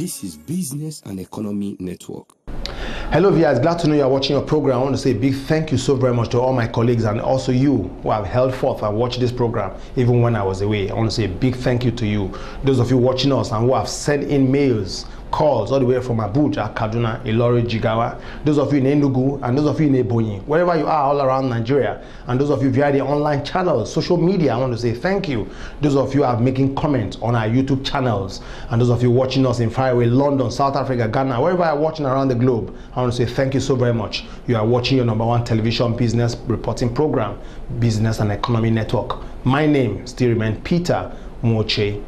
This is Business and Economy Network. Hello viewers, glad to know you are watching your program. I want to say a big thank you so very much to all my colleagues and also you who have held forth and watched this program even when I was away. I want to say a big thank you to you. Those of you watching us and who have sent in mails, calls all the way from Abuja, Kaduna, Ilori, Jigawa, those of you in Enugu, and those of you in Ebonyi, wherever you are all around Nigeria, and those of you via the online channels, social media, I want to say thank you. Those of you are making comments on our YouTube channels, and those of you watching us in faraway London, South Africa, Ghana, wherever you are watching around the globe, I want to say thank you so very much. You are watching your #1 television business reporting program, Business and Economy Network. My name still remains Peter Moche.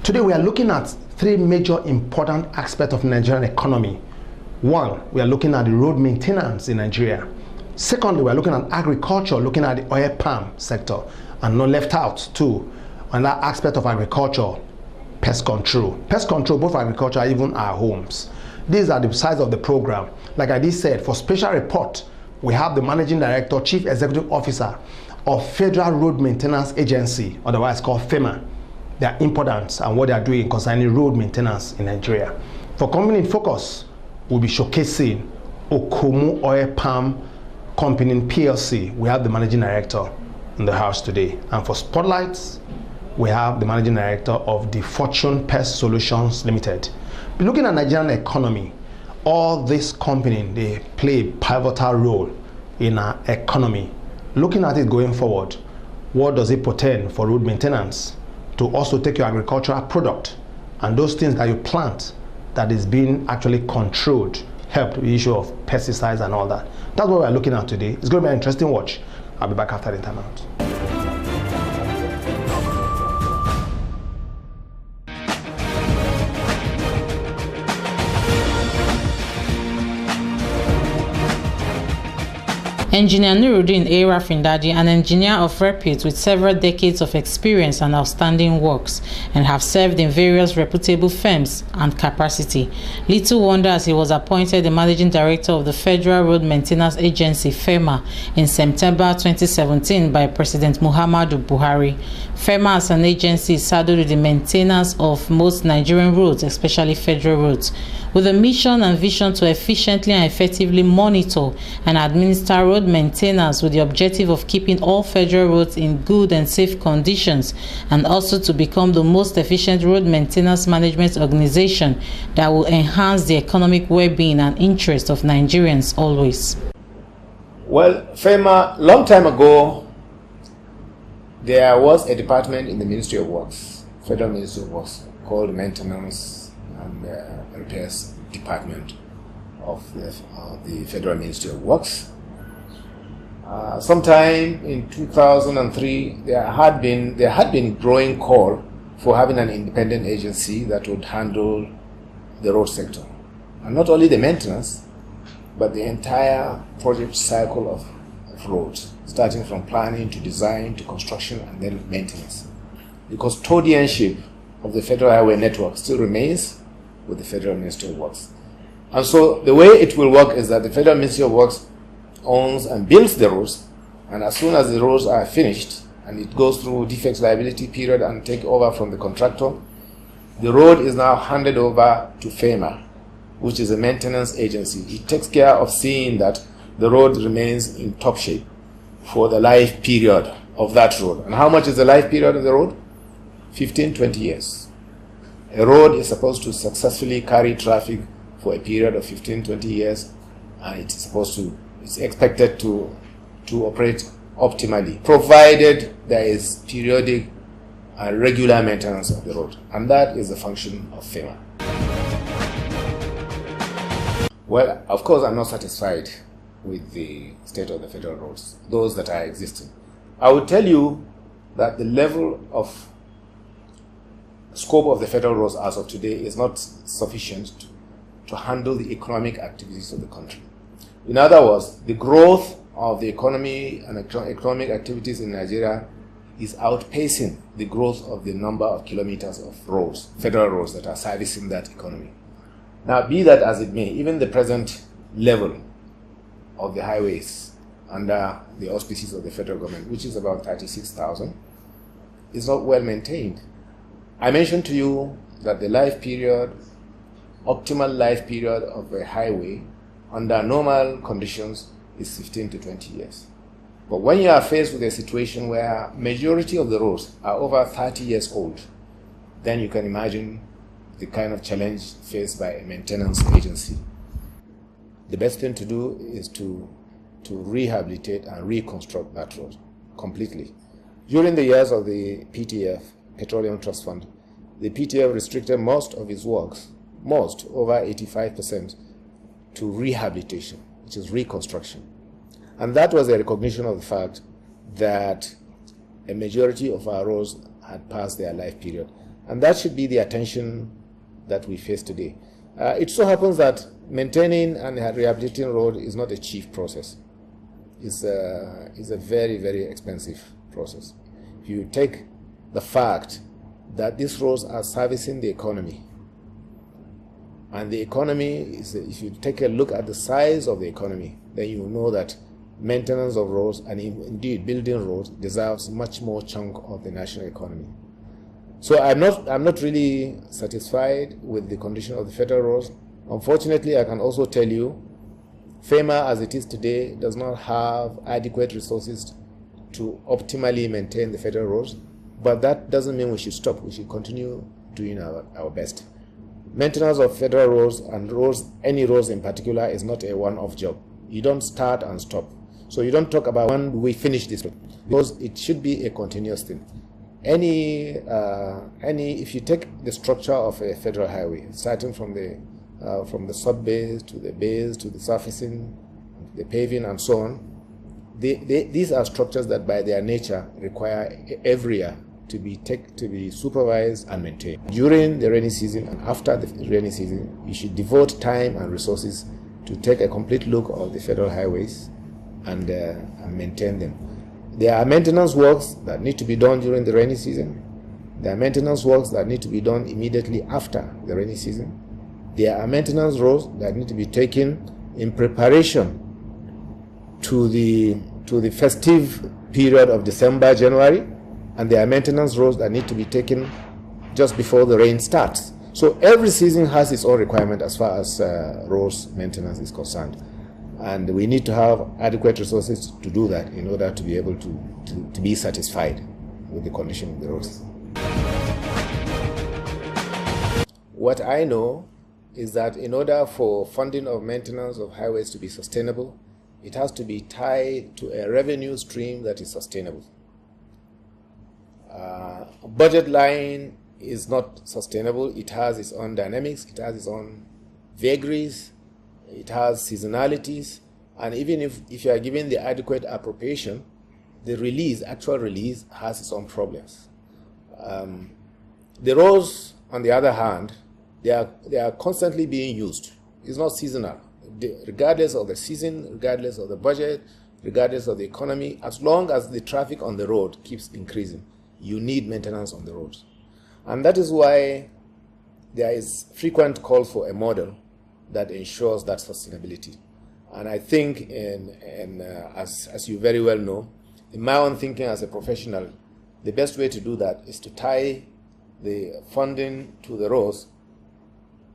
Today we are looking at three major important aspects of Nigerian economy. One, we are looking at the road maintenance in Nigeria. Secondly, we are looking at agriculture, looking at the oil palm sector. And not left out too, another aspect of agriculture, pest control. Pest control, both for agriculture and even our homes. These are the size of the program. Like I did said, for special report, we have the Managing Director, Chief Executive Officer of Federal Road Maintenance Agency, otherwise called FEMA. Their importance and what they are doing concerning road maintenance in Nigeria. For Company in Focus, we'll be showcasing OKOMU Oil Palm Company PLC. We have the Managing Director in the house today. And for Spotlights, we have the Managing Director of DFORTUNE PEST Solutions Limited. Looking at Nigerian economy, all these companies, they play a pivotal role in our economy. Looking at it going forward, what does it portend for road maintenance? To also take your agricultural product and those things that you plant that is being actually controlled, help the issue of pesticides and all that. That's what we're looking at today. It's going to be an interesting watch. I'll be back after the time out. Engineer Nuruddin A. Rafindadi, an engineer of repute with several decades of experience and outstanding works, and have served in various reputable firms and capacity. Little wonder as he was appointed the Managing Director of the Federal Road Maintenance Agency, FEMA, in September 2017 by President Muhammadu Buhari. FEMA as an agency is saddled with the maintenance of most Nigerian roads, especially federal roads, with a mission and vision to efficiently and effectively monitor and administer road maintenance with the objective of keeping all federal roads in good and safe conditions, and also to become the most efficient road maintenance management organization that will enhance the economic well-being and interest of Nigerians always. Well, FEMA, long time ago, there was a department in the Ministry of Works, Federal Ministry of Works, called Maintenance and Repairs Department of the Federal Ministry of Works. Sometime in 2003, there had been growing call for having an independent agency that would handle the road sector, and not only the maintenance, but the entire project cycle of roads, starting from planning to design to construction and then maintenance. The custodianship of the federal highway network still remains with the Federal Ministry of Works. And so the way it will work is that the Federal Ministry of Works owns and builds the roads, and as soon as the roads are finished and it goes through defects liability period and take over from the contractor, the road is now handed over to FEMA, which is a maintenance agency. It takes care of seeing that the road remains in top shape for the life period of that road. And how much is the life period of the road? 15-20 years. A road is supposed to successfully carry traffic for a period of 15-20 years, and it's expected to operate optimally, provided there is periodic and regular maintenance of the road. And that is the function of FEMA. Well, of course, I'm not satisfied with the state of the federal roads, those that are existing. I would tell you that the level of scope of the federal roads as of today is not sufficient to handle the economic activities of the country. In other words, the growth of the economy and economic activities in Nigeria is outpacing the growth of the number of kilometers of roads, federal roads that are servicing that economy. Now, be that as it may, even the present level of the highways under the auspices of the federal government, which is about 36,000, is not well maintained. I mentioned to you that the life period optimal life period of a highway under normal conditions is 15 to 20 years. But when you are faced with a situation where majority of the roads are over 30 years old, then you can imagine the kind of challenge faced by a maintenance agency. The best thing to do is to rehabilitate and reconstruct that road completely. During the years of the PTF, Petroleum Trust Fund, the PTF restricted most of its works, over 85%, to rehabilitation, which is reconstruction. And that was a recognition of the fact that a majority of our roads had passed their life period. And that should be the attention that we face today. It so happens that maintaining and rehabilitating a road is not a cheap process. It's a very, very expensive process. If you take the fact that these roads are servicing the economy, and the economy is, if you take a look at the size of the economy, then you know that maintenance of roads and indeed building roads deserves much more chunk of the national economy. So I'm not really satisfied with the condition of the federal roads. Unfortunately, I can also tell you, FEMA as it is today does not have adequate resources to optimally maintain the federal roads, but that doesn't mean we should stop. We should continue doing our best. Maintenance of federal roads and roads, any roads in particular, is not a one-off job. You don't start and stop. So you don't talk about when we finish this, because it should be a continuous thing. If you take the structure of a federal highway, starting from the sub-base to the base to the surfacing, the paving, and so on, these are structures that, by their nature, require every year to be supervised and maintained. During the rainy season and after the rainy season, you should devote time and resources to take a complete look of the federal highways and maintain them. There are maintenance works that need to be done during the rainy season. There are maintenance works that need to be done immediately after the rainy season. There are maintenance roads that need to be taken in preparation to the festive period of December, January, and there are maintenance roads that need to be taken just before the rain starts. So every season has its own requirement as far as roads maintenance is concerned. And we need to have adequate resources to do that in order to be able to be satisfied with the condition of the roads. What I know is that in order for funding of maintenance of highways to be sustainable, it has to be tied to a revenue stream that is sustainable. Budget line is not sustainable. It has its own dynamics, it has its own vagaries, it has seasonalities, and even if you are given the adequate appropriation, the actual release has its own problems. The roads, on the other hand, they are constantly being used. It's not seasonal. Regardless of the season, regardless of the budget, regardless of the economy, as long as the traffic on the road keeps increasing, you need maintenance on the roads. And that is why there is frequent call for a model that ensures that sustainability. And I think, as you very well know, in my own thinking as a professional, the best way to do that is to tie the funding to the roads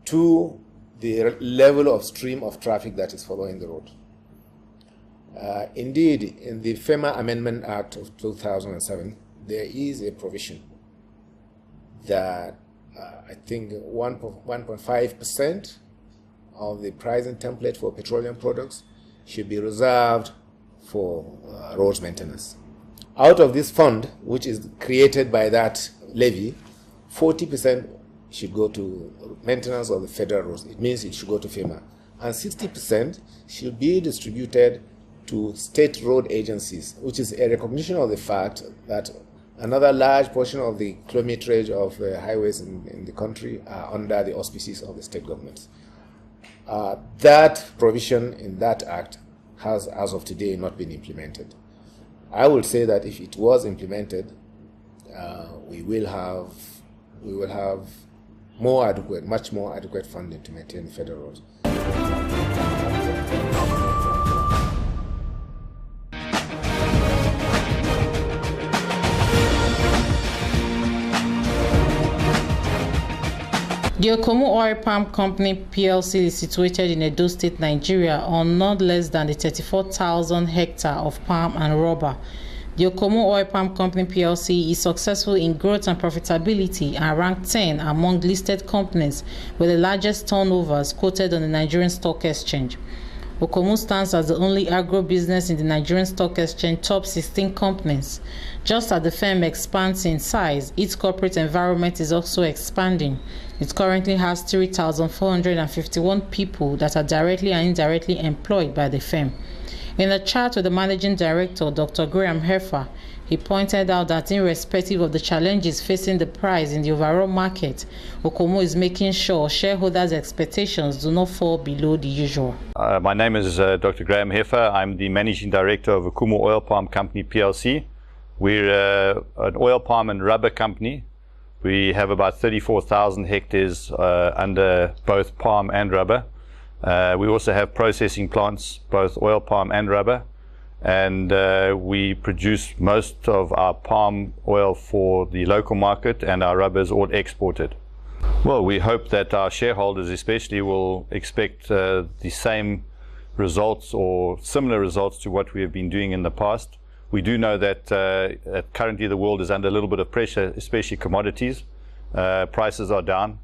to the level of stream of traffic that is following the road. Indeed, in the FEMA Amendment Act of 2007, there is a provision that I think 1.5% of the pricing template for petroleum products should be reserved for roads maintenance. Out of this fund, which is created by that levy, 40% should go to maintenance of the federal roads. It means it should go to FEMA. And 60% should be distributed to state road agencies, which is a recognition of the fact that another large portion of the kilometerage of highways in the country are under the auspices of the state governments. That provision in that act has, as of today, not been implemented. I would say that if it was implemented, we will have much more adequate funding to maintain federal roads. The OKOMU Oil Palm Company PLC is situated in Edo State, Nigeria, on not less than the 34,000 hectares of palm and rubber. The OKOMU Oil Palm Company PLC is successful in growth and profitability and ranked 10 among listed companies with the largest turnovers quoted on the Nigerian Stock Exchange. OKOMU stands as the only agro-business in the Nigerian Stock Exchange top 16 companies. Just as the firm expands in size, its corporate environment is also expanding. It currently has 3,451 people that are directly and indirectly employed by the firm. In a chat with the Managing Director, Dr. Graham Heffer, he pointed out that irrespective of the challenges facing the price in the overall market, OKOMU is making sure shareholders' expectations do not fall below the usual. My name is Dr. Graham Heffer. I'm the Managing Director of OKOMU Oil Palm Company PLC. We're an oil palm and rubber company. We have about 34,000 hectares under both palm and rubber. We also have processing plants, both oil palm and rubber. And we produce most of our palm oil for the local market, and our rubber is all exported. Well, we hope that our shareholders especially will expect the same results or similar results to what we have been doing in the past. We do know that currently the world is under a little bit of pressure, especially commodities. Prices are down.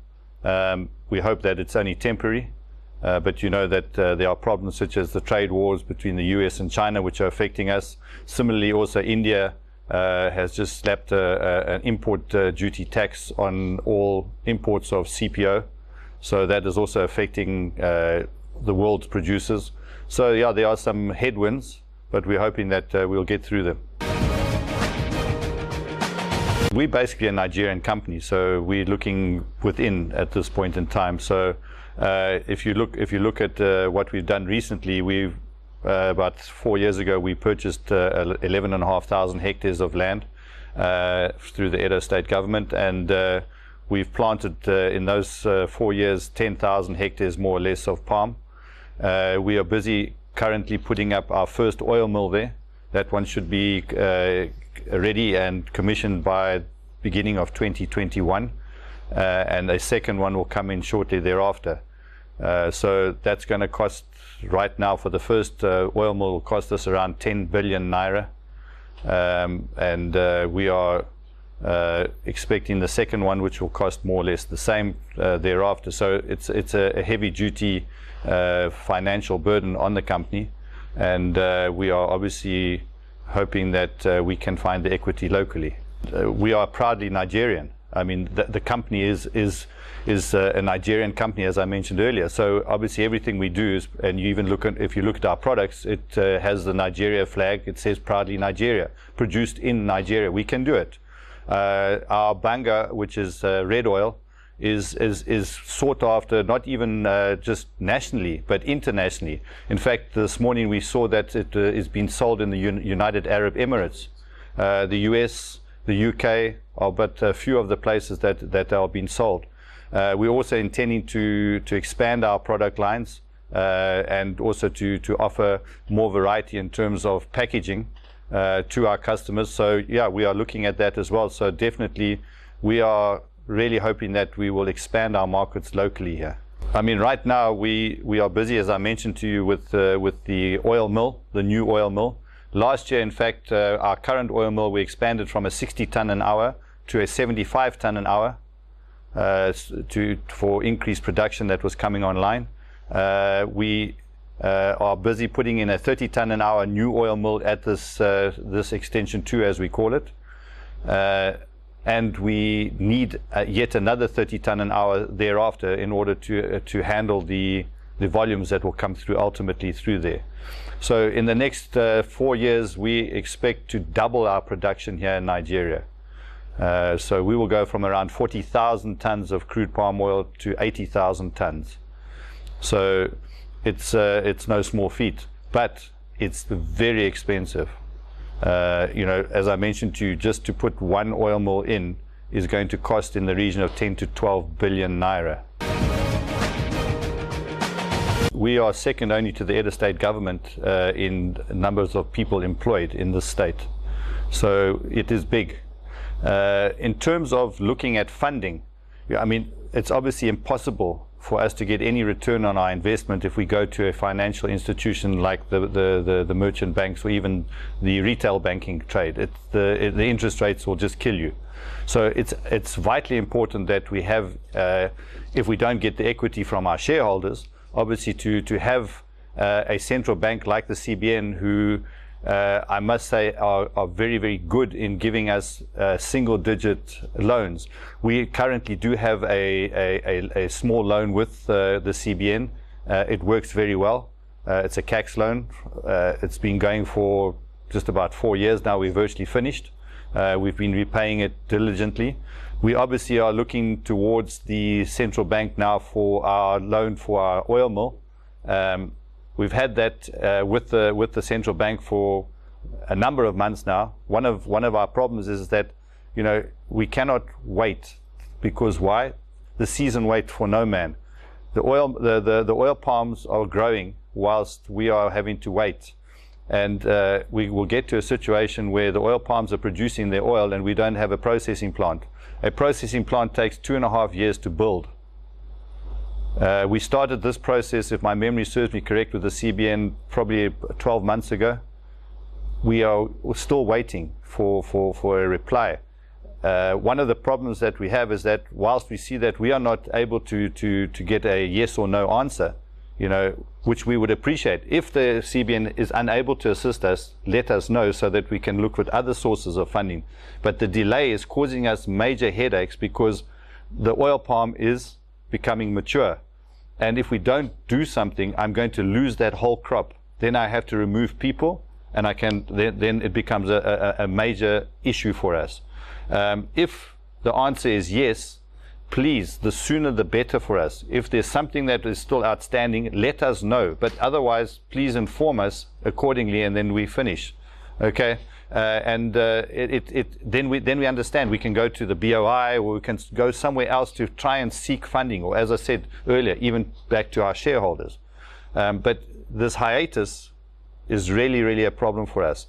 We hope that it's only temporary. But you know that there are problems such as the trade wars between the US and China, which are affecting us. Similarly, also India has just slapped an import duty tax on all imports of CPO. So that is also affecting the world's producers. So yeah, there are some headwinds, but we're hoping that we'll get through them. We're basically a Nigerian company, so we're looking within at this point in time. So if you look at what we've done recently, we've about 4 years ago we purchased 11,500 hectares of land through the Edo State government, and we've planted in those 4 years 10,000 hectares more or less of palm. We are busy currently putting up our first oil mill there. That one should be ready and commissioned by beginning of 2021. And a second one will come in shortly thereafter. So that's going to cost, right now for the first oil mill, will cost us around 10 billion naira. And we are expecting the second one, which will cost more or less the same thereafter. So it's a heavy duty financial burden on the company. And we are obviously hoping that we can find the equity locally. We are proudly Nigerian. I mean, the company is a Nigerian company, as I mentioned earlier. So obviously everything we do is, and you even if you look at our products, it has the Nigeria flag. It says proudly Nigeria, produced in Nigeria. We can do it. Our banga, which is red oil, is sought after not even just nationally, but internationally. In fact, this morning we saw that it is being sold in the United Arab Emirates, the US, the UK, are but a few of the places that are being sold. We're also intending to expand our product lines and also to offer more variety in terms of packaging to our customers. So yeah, we are looking at that as well. So definitely we are really hoping that we will expand our markets locally here. I mean, right now we are busy, as I mentioned to you, with the oil mill, the new oil mill. Last year, in fact, our current oil mill, we expanded from a 60 ton an hour to a 75 ton an hour for increased production that was coming online. We are busy putting in a 30 ton an hour new oil mill at this extension 2, as we call it. And we need yet another 30 ton an hour thereafter in order to handle the volumes that will come through ultimately through there. So in the next 4 years, we expect to double our production here in Nigeria. So we will go from around 40,000 tons of crude palm oil to 80,000 tons. So it's no small feat, but it's very expensive. You know, as I mentioned to you, just to put one oil mill in is going to cost in the region of 10 to 12 billion naira. We are second only to the Edo State government in numbers of people employed in the state. So it is big. In terms of looking at funding, I mean, it's obviously impossible for us to get any return on our investment if we go to a financial institution like the merchant banks or even the retail banking trade. The interest rates will just kill you. So it's vitally important that we have, if we don't get the equity from our shareholders, obviously to have a central bank like the CBN, who I must say are very, very good in giving us single-digit loans. We currently do have a small loan with the CBN. It works very well. It's a CAX loan. It's been going for just about 4 years now. We're virtually finished. We've been repaying it diligently. We obviously are looking towards the central bank now for our loan for our oil mill. We've had that with the central bank for a number of months now. One of our problems is that, you know, we cannot wait, because why? The season waits for no man. The oil palms are growing whilst we are having to wait, and we will get to a situation where the oil palms are producing their oil and we don't have a processing plant. A processing plant takes 2.5 years to build. We started this process, if my memory serves me correct, with the CBN probably 12 months ago. We're still waiting for a reply. One of the problems that we have is that whilst we see that we are not able to get a yes or no answer, you know, which we would appreciate. If the CBN is unable to assist us, let us know so that we can look at other sources of funding. But the delay is causing us major headaches because the oil palm is becoming mature, and if we don't do something, I'm going to lose that whole crop. Then I have to remove people, and then it becomes a major issue for us. If the answer is yes, please, the sooner the better for us. If there's something that is still outstanding, let us know, but otherwise please inform us accordingly, and then we finish. Okay? Then we understand we can go to the BOI, or we can go somewhere else to try and seek funding, or as I said earlier, even back to our shareholders. But this hiatus is really, really a problem for us.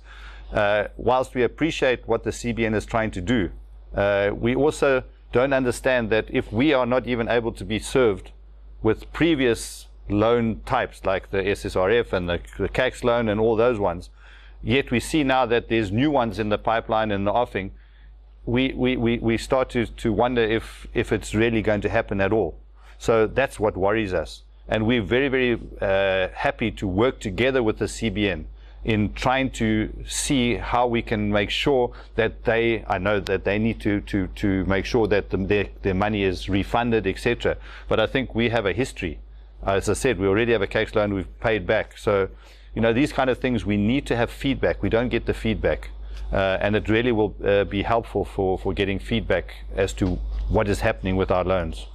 Whilst we appreciate what the CBN is trying to do, we also don't understand that if we are not even able to be served with previous loan types like the SSRF and the CAX loan and all those ones, yet we see now that there's new ones in the pipeline and the offing, we start to wonder if it's really going to happen at all. So that's what worries us. And we're very, very happy to work together with the CBN in trying to see how we can make sure that I know that they need to make sure that their money is refunded, etc. But I think we have a history. As I said, we already have a CAX loan we've paid back. So, you know, these kind of things, we need to have feedback. We don't get the feedback. And it really will be helpful for getting feedback as to what is happening with our loans.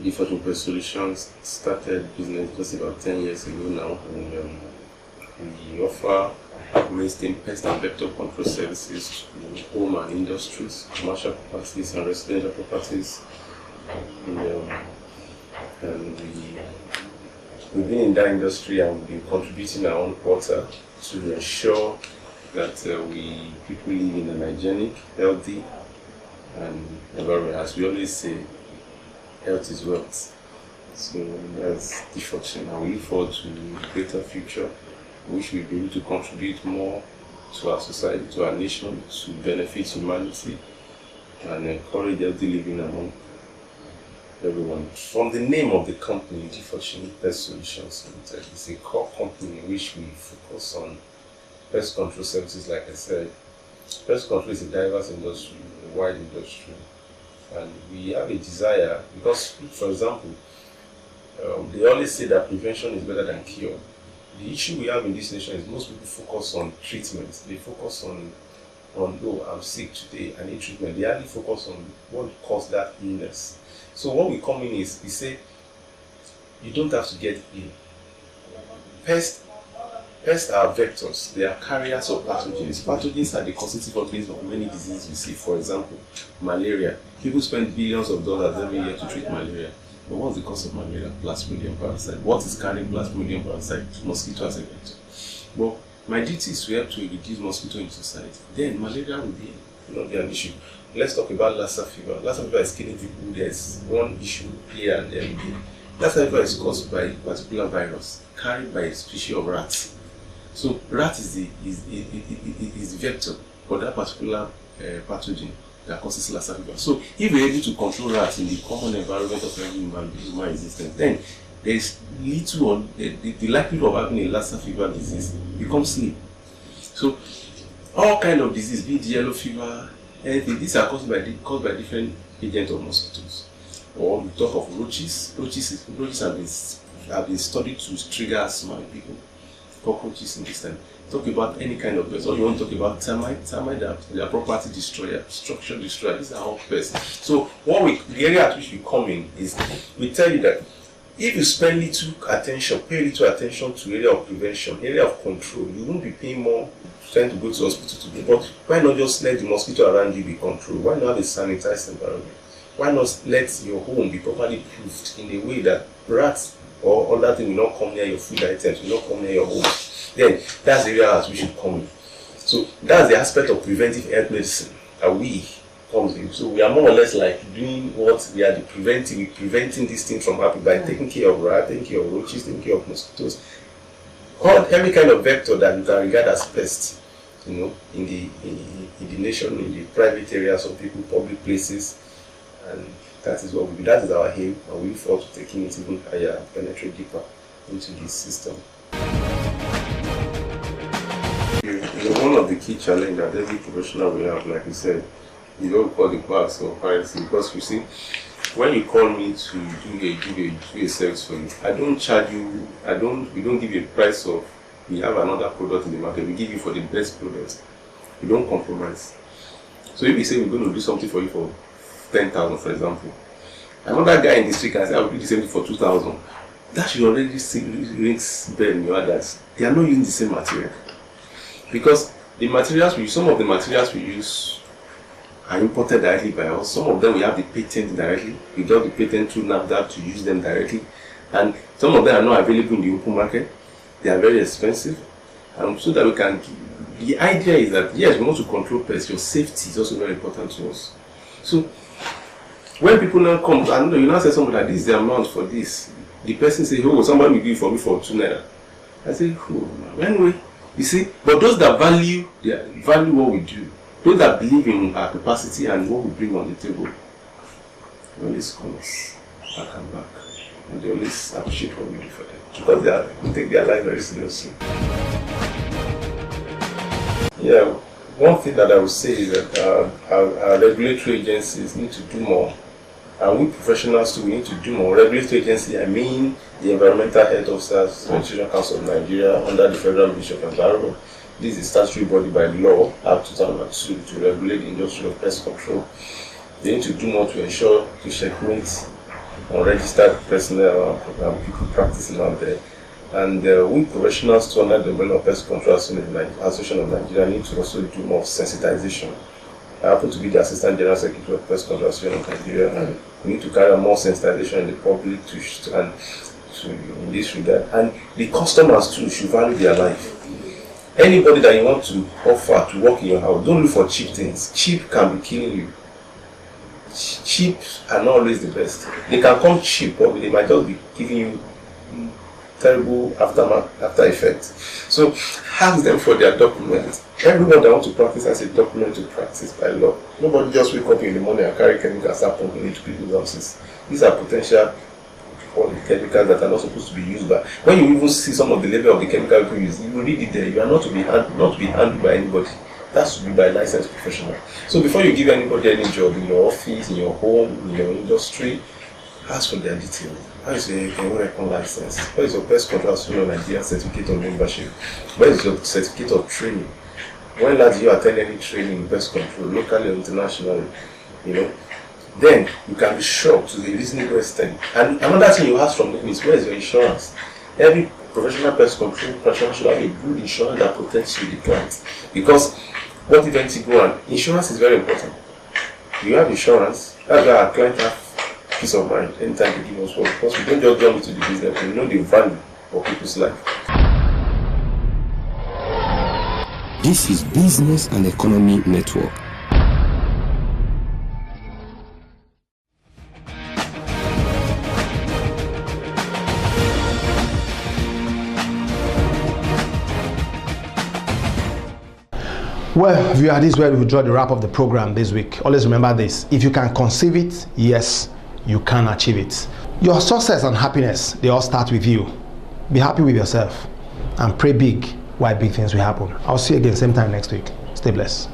DFORTUNE PEST Solutions started business just about 10 years ago now, and we offer mainstream pest and vector control services to home and industries, commercial properties and residential properties. And we've been in that industry, and we've been contributing our own quota to ensure that people live in a hygienic, healthy and environment. As we always say, health is wealth. So that's DFORTUNE, and we look forward to a greater future, which we'll be able to contribute more to our society, to our nation, to benefit humanity, and encourage healthy living among everyone. From the name of the company, DFORTUNE PEST Solutions Limited, it's a core company in which we focus on pest control services. Like I said, pest control is a diverse industry, a wide industry. And we have a desire, because, for example, they always say that prevention is better than cure. The issue we have in this nation is most people focus on treatment. They focus on oh, I'm sick today, I need treatment. They hardly focus on what caused that illness. So when we come in is, we say, you don't have to get ill. Pest Pests are vectors. They are carriers of pathogens. Pathogens are the constitutive organisms of many diseases we see. For example, malaria. People spend billions of dollars every year to treat malaria. But what's the cause of malaria? Plasmodium parasite. What is carrying Plasmodium parasite? Mosquito as a vector. But my duty is to help to reduce mosquito in society. Then malaria will not be an issue. Let's talk about Lassa fever. Lassa fever is killing people. There's one issue here and there. Lassa fever is caused by a particular virus carried by a species of rats. So rat is the vector for that particular pathogen that causes Lassa fever. So if we're able to control rats in the common environment of every human existence, then there is little on the likelihood of having a Lassa fever disease becomes slim. So all kind of disease, be it yellow fever, anything, these are caused by different agents of mosquitoes. Or we talk of roaches. Roaches have been studied to trigger asthma in people. Cockroaches in this time. Talk about any kind of pest. Or you want to talk about termite. Termite, they are property destroyer, structure destroyer. These are all pests. So the area at which we come in is, we tell you that if you spend pay little attention to area of prevention, area of control, you won't be paying more trying to go to hospital today. But why not just let the mosquito around you be controlled? Why not have a sanitized environment? Why not let your home be properly proofed in a way that rats or other things will not come near your food items, will not come near your home? Then that's the area as we should come in. So that's the aspect of preventive health medicine that we comes in. So we are more or less like doing what we are preventing this thing from happening by taking care of rats, taking care of roaches, taking care of mosquitoes, or every kind of vector that you can regard as pests, in the nation, in the private areas of people, public places, and that is what we do. That is our aim, and we look forward to taking it even higher and penetrate deeper into this system. One of the key challenges that every professional will have, like you said, you don't call the class or privacy, because you see, when you call me to do a service for you, I don't charge you. We don't give you a price of, we have another product in the market, we give you for the best product. We don't compromise. So if we say we're going to do something for you for 10,000, for example, another guy in the street can say I will do the same thing for 2,000. That should already rings bell in your others. They are not using the same material, because the materials some of the materials we use are imported directly by us. Some of them we have the patent directly. We got the patent through NAFDAC to use them directly, and some of them are not available in the open market. They are very expensive, and so that we can. The idea is that yes, we want to control pests. Your safety is also very important to us. So when people now come, and you now say something like this is the amount for this. The person say, "Oh, somebody will give it for me for 2 naira." I say, "Oh, anyway." You see, but those that value what we do, those that believe in our capacity and what we bring on the table, they always come back and back, and they always appreciate what we do for them, because we take their life very seriously. Yeah, one thing that I would say is that our regulatory agencies need to do more, and we professionals too, we need to do more. Regulatory agency, I mean the Environmental Health Officers Registration Council of Nigeria under the Federal Ministry of Environment. This is a statutory body by law, Act 2002, to regulate the industry of pest control. They need to do more to ensure to checkmate unregistered personnel and people practicing out there. And we professionals too, under the umbrella of Pest Control Association of Nigeria, need to also do more sensitization. I happen to be the Assistant General Secretary of Pest Control Association of Nigeria, and we need to carry out more sensitization in the public in this regard. And the customers too should value their life. Anybody that you want to offer to work in your house, don't look for cheap things. Cheap can be killing you. Cheap are not always the best. They can come cheap, but they might just be giving you terrible after effects. So ask them for their documents. Everyone that wants to practice has a document to practice by law. Nobody just wake up in the morning and carry chemicals and pumping into people's houses. These are potential chemicals that are not supposed to be used by. When you even see some of the level of the chemical people use, you will read it there. You are not to be handled by anybody. That should be by a licensed professional. So before you give anybody any job in your office, in your home, in your industry, ask for their details. How is your Economic license? What is your Pest Control Association of Nigeria certificate of membership? What is your certificate of training? When last you attend any training in pest control, locally or internationally, then you can be shocked to the reasonable extent. And another thing you ask from them is, where is your insurance? Every professional pest control practitioner should have a good insurance that protects you, the client. Because what events you go on, insurance is very important. You have insurance, that's why our clients have peace of mind anytime they give us work, because we don't just jump into the business, we know the value of people's life. This is Business and Economy Network. Well, this is where we draw the wrap of the program this week. Always remember this: if you can conceive it, yes, you can achieve it. Your success and happiness, they all start with you. Be happy with yourself and pray big, why big things will happen. I'll see you again same time next week. Stay blessed.